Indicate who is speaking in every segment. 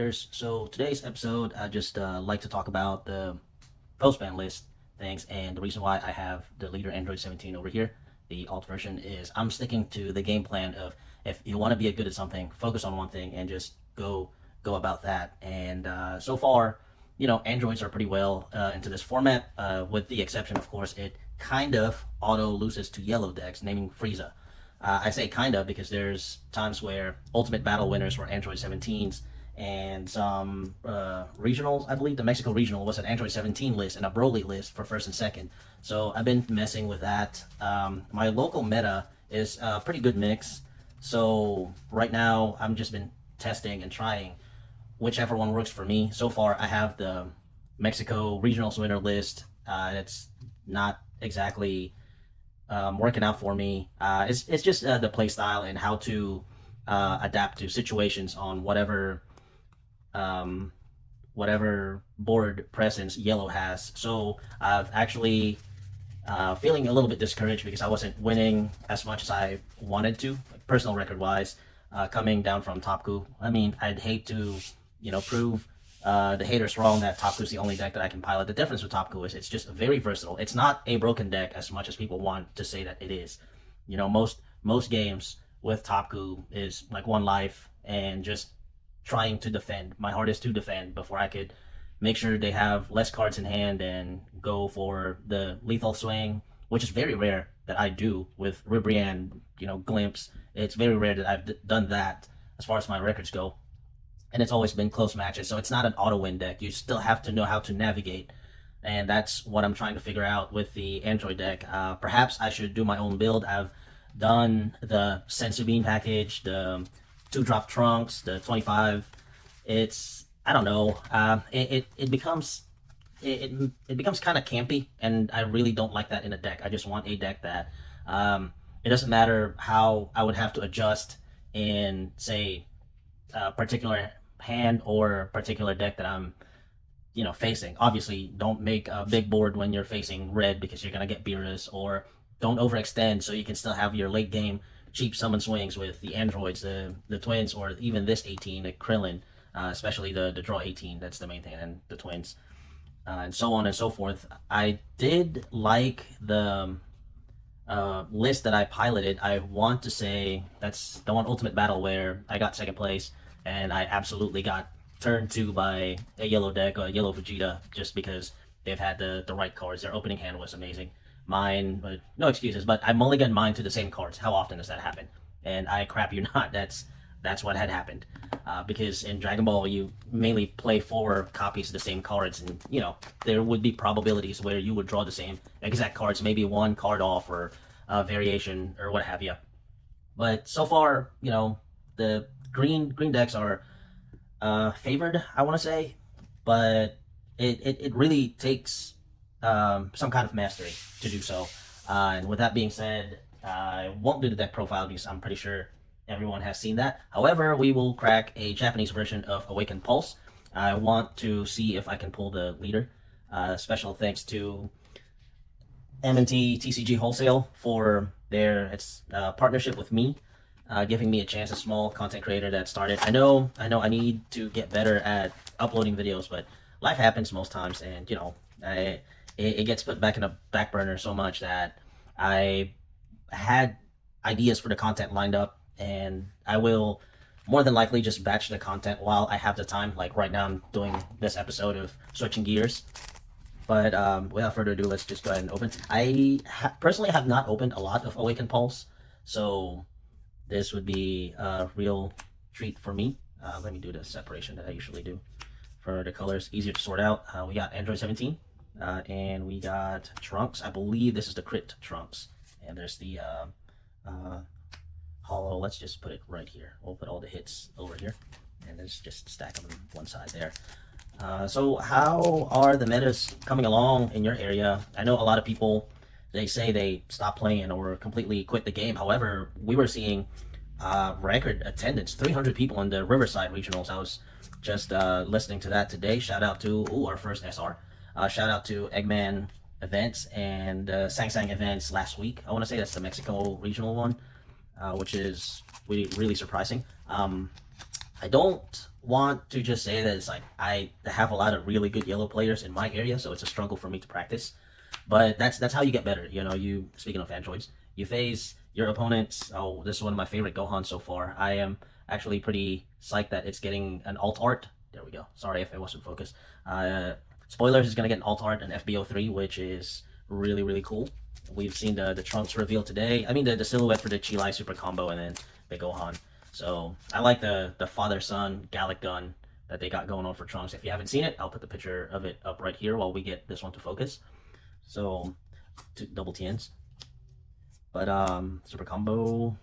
Speaker 1: players. So today's episode, I just like to talk about the postband list things, and the reason why I have the leader Android 17 over here, the alt version, is I'm sticking to the game plan of if you want to be good at something, focus on one thing and just go about that. And so far, Androids are pretty well into this format, with the exception, of course, it kind of auto loses to yellow decks, naming Frieza. I say kind of because there's times where Ultimate Battle winners were Android 17s, and some regionals. I believe the Mexico regional was an Android 17 list and a Broly list for first and second. So I've been messing with that. My local meta is a pretty good mix. So right now I'm just been testing and trying whichever one works for me. So far I have the Mexico regionals winner list. It's not exactly working out for me. It's just the play style and how to adapt to situations on um, whatever board presence yellow has. So I've actually feeling a little bit discouraged because I wasn't winning as much as I wanted to, like personal record wise, coming down from Topku. I mean, I'd hate to, prove the haters wrong that Topku is the only deck that I can pilot. The difference with Topku is it's just very versatile. It's not a broken deck as much as people want to say that it is. Most games with Topku is like one life and just trying to defend. My hardest to defend before I could make sure they have less cards in hand and go for the lethal swing, which is very rare that I do with Ribrianne, Glimpse. It's very rare that I've done that as far as my records go. And it's always been close matches, so it's not an auto win deck. You still have to know how to navigate, and that's what I'm trying to figure out with the Android deck. Perhaps I should do my own build. I've done the Sensu Bean package, the 2-drop Trunks, the 25. It's, I don't know. It becomes it becomes kind of campy, and I really don't like that in a deck. I just want a deck that it doesn't matter how I would have to adjust in, say, a particular hand or particular deck that I'm facing. Obviously, don't make a big board when you're facing red because you're gonna get Beerus, or don't overextend so you can still have your late game cheap summon swings with the androids, the twins, or even this 18, the Krillin, especially the draw 18. That's the main thing, and the twins, and so on and so forth. I did like the list that I piloted. I want to say that's the one Ultimate Battle where I got second place, and I absolutely got turned to by a yellow deck, a yellow Vegeta, just because they've had the right cards. Their opening hand was amazing. Mine, no excuses, but I mulliganed mine to the same cards. How often does that happen? And I crap you not, that's what had happened. Because in Dragon Ball, you mainly play 4 copies of the same cards, and there would be probabilities where you would draw the same exact cards, maybe one card off or a variation or what have you. But so far, the green decks are favored, I want to say, but it really takes some kind of mastery to do so. And with that being said, I won't do the deck profile because I'm pretty sure everyone has seen that. However, we will crack a Japanese version of Awakened Pulse. I want to see if I can pull the leader. Special thanks to M&T TCG Wholesale for their partnership with me, giving me a chance, a small content creator that started. I know I need to get better at uploading videos, but life happens most times, and it gets put back in a back burner so much that I had ideas for the content lined up, and I will more than likely just batch the content while I have the time. Like right now, I'm doing this episode of Switching Gears. But without further ado, let's just go ahead and open. I personally have not opened a lot of Awakened Pulse, so this would be a real treat for me. Let me do the separation that I usually do for the colors. Easier to sort out. We got Android 17, and we got Trunks. I believe this is the Crit Trunks. And there's the Hollow. Let's just put it right here. We'll put all the hits over here, and let's just stack them on one side there. So how are the metas coming along in your area? I know a lot of people, they say they stopped playing or completely quit the game. However, we were seeing record attendance, 300 people in the Riverside Regionals. I was just listening to that today. Shout out to our first SR. Shout out to Eggman Events and Sang Sang Events last week. I want to say that's the Mexico Regional one, which is really surprising. I don't want to just say that it's like I have a lot of really good yellow players in my area, so it's a struggle for me to practice. But that's how you get better. You know, you speaking of androids, you face your opponents. Oh, this is one of my favorite Gohan so far. I am actually pretty psyched that it's getting an alt art. There we go. Sorry if it wasn't focused. Spoilers is gonna get an alt art and FBO3, which is really cool. We've seen the trunks reveal today. I mean the silhouette for the Chilai super combo and then the Gohan. So I like the father son Gallic gun that they got going on for Trunks. If you haven't seen it, I'll put the picture of it up right here while we get this one to focus. So double TNs. But super combo.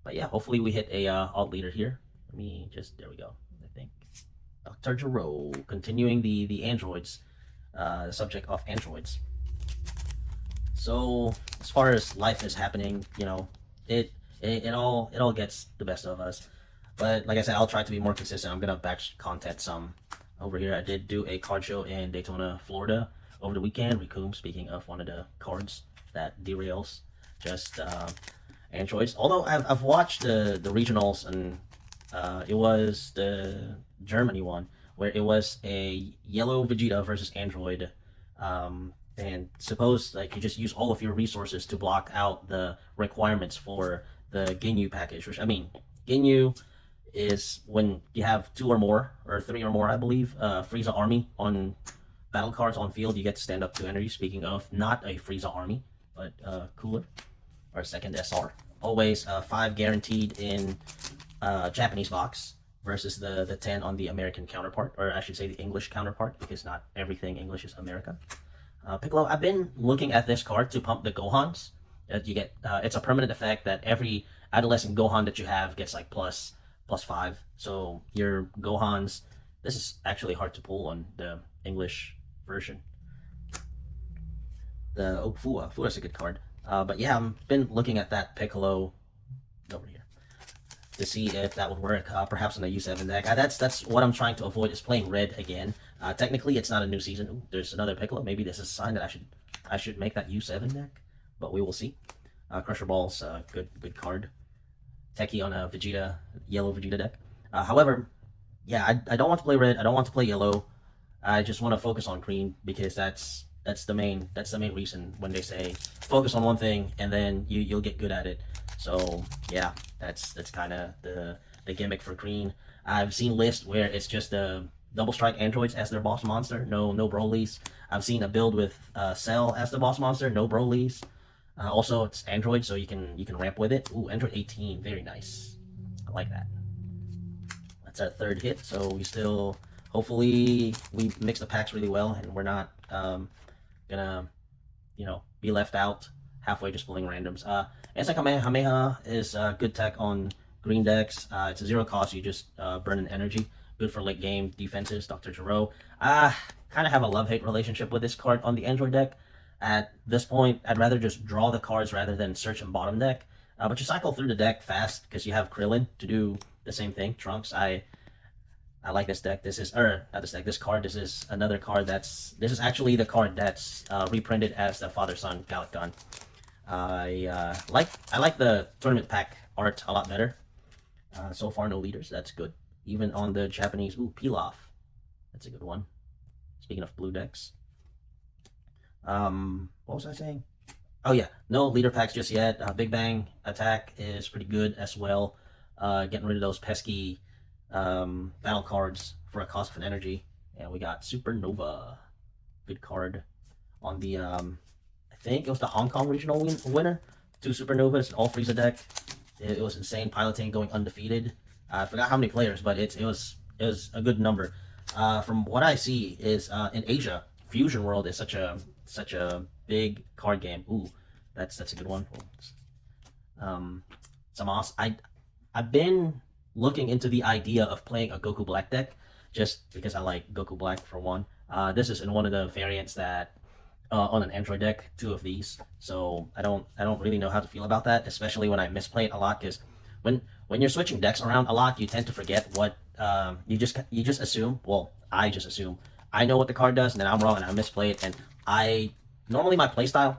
Speaker 1: But yeah, hopefully we hit a alt leader here. Let me just there we go. I think Dr. Gero continuing the androids, the subject of androids. So as far as life is happening, you know, it all gets the best of us. But like I said, I'll try to be more consistent. I'm gonna batch content some over here. I did do a card show in Daytona, Florida over the weekend. Recoom, speaking of one of the cards that derails just androids. Although I've watched the regionals and it was the Germany one where it was a yellow Vegeta versus android. And suppose like you just use all of your resources to block out the requirements for the Ginyu package, which I mean, Ginyu is when you have 2 or more, or 3 or more, I believe, Frieza army on battle cards on field, you get to stand up 2 energy. Speaking of, not a Frieza army, but cooler, or second SR. Always 5 guaranteed in Japanese box versus the 10 on the American counterpart, or I should say the English counterpart, because not everything English is America. Piccolo, I've been looking at this card to pump the Gohans. You get it's a permanent effect that every adolescent Gohan that you have gets like plus 5. So your Gohans, this is actually hard to pull on the English version. The Fua is a good card. But yeah, I've been looking at that Piccolo over here to see if that would work. Perhaps on a U7 deck. That's what I'm trying to avoid is playing red again. Technically, it's not a new season. Ooh, there's another Piccolo. Maybe this is a sign that I should make that U7 deck, but we will see. Crusher Ball's good card. Techie on a Vegeta, yellow Vegeta deck. However, yeah, I don't want to play red. I don't want to play yellow. I just want to focus on green because that's the main reason when they say focus on one thing and then you'll get good at it. So yeah, that's kind of the gimmick for green. I've seen lists where it's just the double strike androids as their boss monster, no Brolys. I've seen a build with Cell as the boss monster, no Brolys. Also, it's Android, so you can ramp with it. Ooh, Android 18, very nice. I like that. That's our 3rd hit, so we still hopefully we mix the packs really well, and we're not gonna be left out halfway just pulling randoms. Anti-Kamehameha is good tech on green decks. It's a 0 cost. You just burn an energy. Good for late game defenses. Dr. Gero. Kind of have a love-hate relationship with this card on the Android deck. At this point, I'd rather just draw the cards rather than search in bottom deck. But you cycle through the deck fast because you have Krillin to do the same thing. Trunks, I like this deck. This is, not this deck, this card. This is another card this is actually the card that's reprinted as the father-son Gallic gun. I like the tournament pack art a lot better. So far, no leaders. That's good. Even on the Japanese, Pilaf. That's a good one. Speaking of blue decks. What was I saying? Oh yeah, no leader packs just yet. Big Bang attack is pretty good as well. Getting rid of those pesky battle cards for a cost of an energy. And we got Supernova, good card on the I think it was the Hong Kong regional winner. 2 Supernovas, all Frieza deck. It was insane piloting, going undefeated. I forgot how many players, but it was a good number. From what I see is in Asia, Fusion World is such a big card game. Ooh, that's a good one. Samas, I've been looking into the idea of playing a Goku Black deck just because I like Goku Black for one. This is in one of the variants that on an Android deck, 2 of these. So I don't really know how to feel about that, especially when I misplay it a lot. Because when you're switching decks around a lot, you tend to forget what you just assume. Well, I just assume I know what the card does, and then I'm wrong and I misplay it. And normally my playstyle,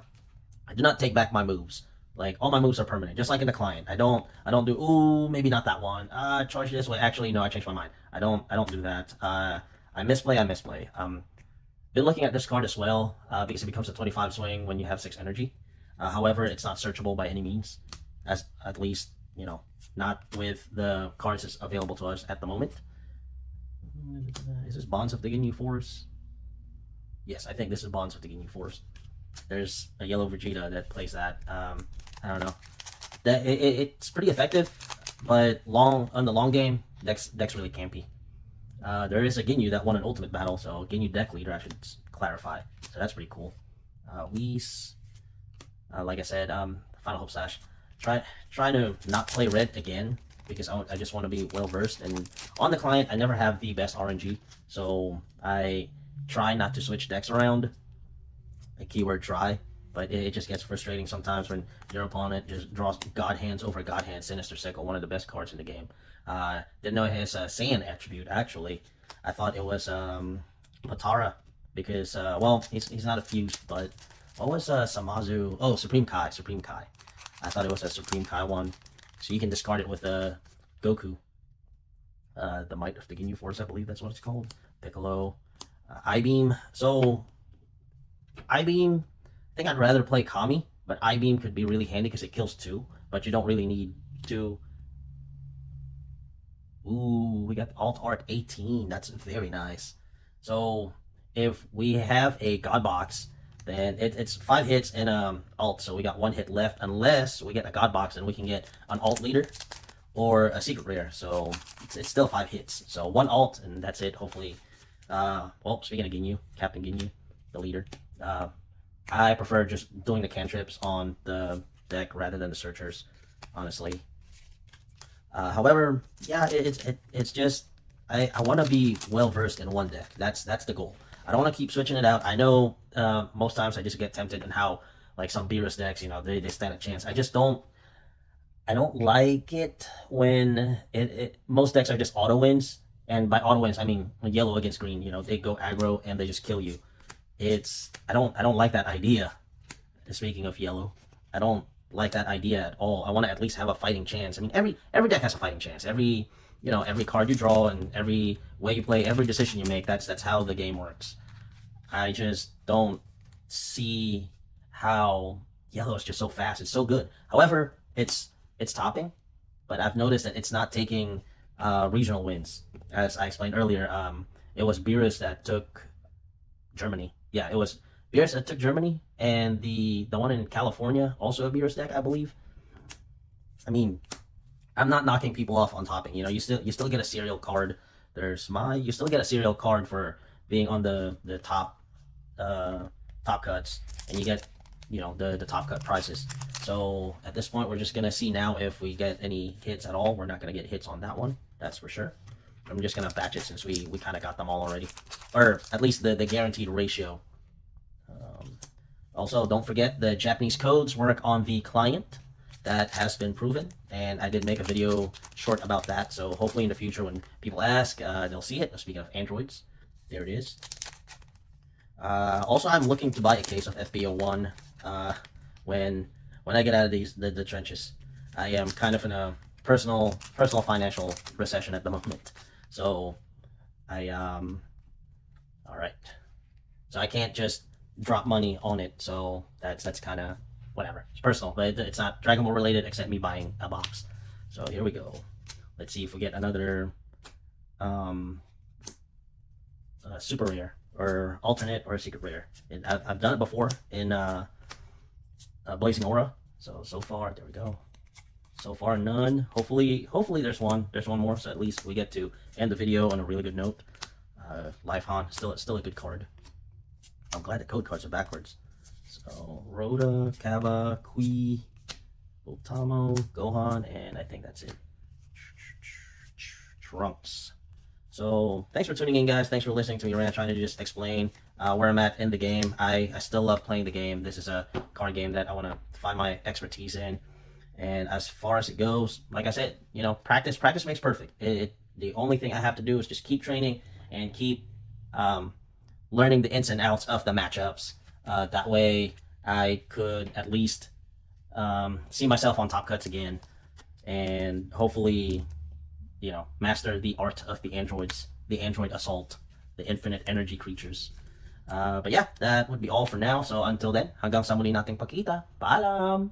Speaker 1: I do not take back my moves. Like all my moves are permanent, just like in the client. I don't do ooh maybe not that one. Charge this way. Actually, no, I changed my mind. I don't do that. I misplay. I misplay. Been looking at this card as well because it becomes a 25 swing when you have 6 energy. However, it's not searchable by any means, as at least not with the cards that's available to us at the moment. Is this Bonds of the Ginyu Force? Yes, I think this is Bonds of the Ginyu Force. There's a yellow Vegeta that plays that. I don't know. It's pretty effective, but on the long game, deck's really campy. There is a Ginyu that won an ultimate battle, so Ginyu deck leader, I should clarify. So that's pretty cool. Whis, like I said, Final Hope Slash. Try to not play red again because I just want to be well versed. And on the client, I never have the best RNG, so I try not to switch decks around. A keyword try, but it just gets frustrating sometimes when your opponent just draws God Hands over God Hand, Sinister Sickle, one of the best cards in the game. Didn't know it has a Saiyan attribute, actually. I thought it was Patara, because, well, he's not a fuse, but what was Samazu? Oh, Supreme Kai. I thought it was a Supreme Kai one. So you can discard it with a Goku. The Might of the Ginyu Force, I believe that's what it's called. Piccolo. I-Beam. So I-Beam, I think I'd rather play Kami, but I-Beam could be really handy because it kills 2, but you don't really need 2. Ooh, we got Alt Art 18. That's very nice. So if we have a God Box, then it's 5 hits and alt, so we got 1 hit left, unless we get a God Box and we can get an alt leader or a secret rare. So it's still 5 hits. So 1 alt and that's it, hopefully. Well, speaking of Ginyu, Captain Ginyu, the leader. I prefer just doing the cantrips on the deck rather than the searchers, honestly. However, yeah, it's just I want to be well versed in one deck. That's the goal. I don't want to keep switching it out. I know most times I just get tempted in how like some Beerus decks, they stand a chance. I don't like it when most decks are just auto wins, and by auto wins I mean yellow against green. They go aggro and they just kill you. I don't like that idea. Speaking of yellow, I don't like that idea at all. I want to at least have a fighting chance. I mean, every deck has a fighting chance. Every card you draw and every way you play, every decision you make, that's how the game works. I just don't see how yellow is just so fast. It's so good. However, it's topping, but I've noticed that it's not taking regional wins. As I explained earlier, it was Beerus that took Germany. Yeah, it was Beerus that took Germany, and the one in California, also a Beerus deck, I believe. I mean, I'm not knocking people off on topping. You still get a serial card. You still get a serial card for being on the top cuts, and you get the top cut prices. So at this point, we're just gonna see now if we get any hits at all. We're not gonna get hits on that one, that's for sure. I'm just gonna batch it since we kind of got them all already, or at least the guaranteed ratio. Also, don't forget the Japanese codes work on the client. That has been proven, and I did make a video short about that, so hopefully in the future when people ask, they'll see it. Speaking of androids, there it is. Also, I'm looking to buy a case of FB01 when I get out of the trenches. I am kind of in a personal financial recession at the moment, so all right, so I can't just drop money on it, so that's kind of whatever. It's personal, but it's not Dragon Ball related except me buying a box. So here we go. Let's see if we get another super rare or alternate or a secret rare. I've done it before in Blazing Aura. So far, there we go. So far, none. Hopefully there's one more. So at least we get to end the video on a really good note. Life Han, still a good card. I'm glad the code cards are backwards. So Rhoda, Kava, Kui, Otamo, Gohan, and I think that's it. Trunks. So thanks for tuning in, guys. Thanks for listening to me rant, trying to just explain where I'm at in the game. I still love playing the game. This is a card game that I want to find my expertise in. And as far as it goes, like I said, practice makes perfect. The only thing I have to do is just keep training and keep learning the ins and outs of the matchups. That way I could at least see myself on Top Cuts again, and hopefully, master the art of the androids, the android assault, the infinite energy creatures. But yeah, that would be all for now. So until then, hanggang sa muli nating pagkita. Paalam!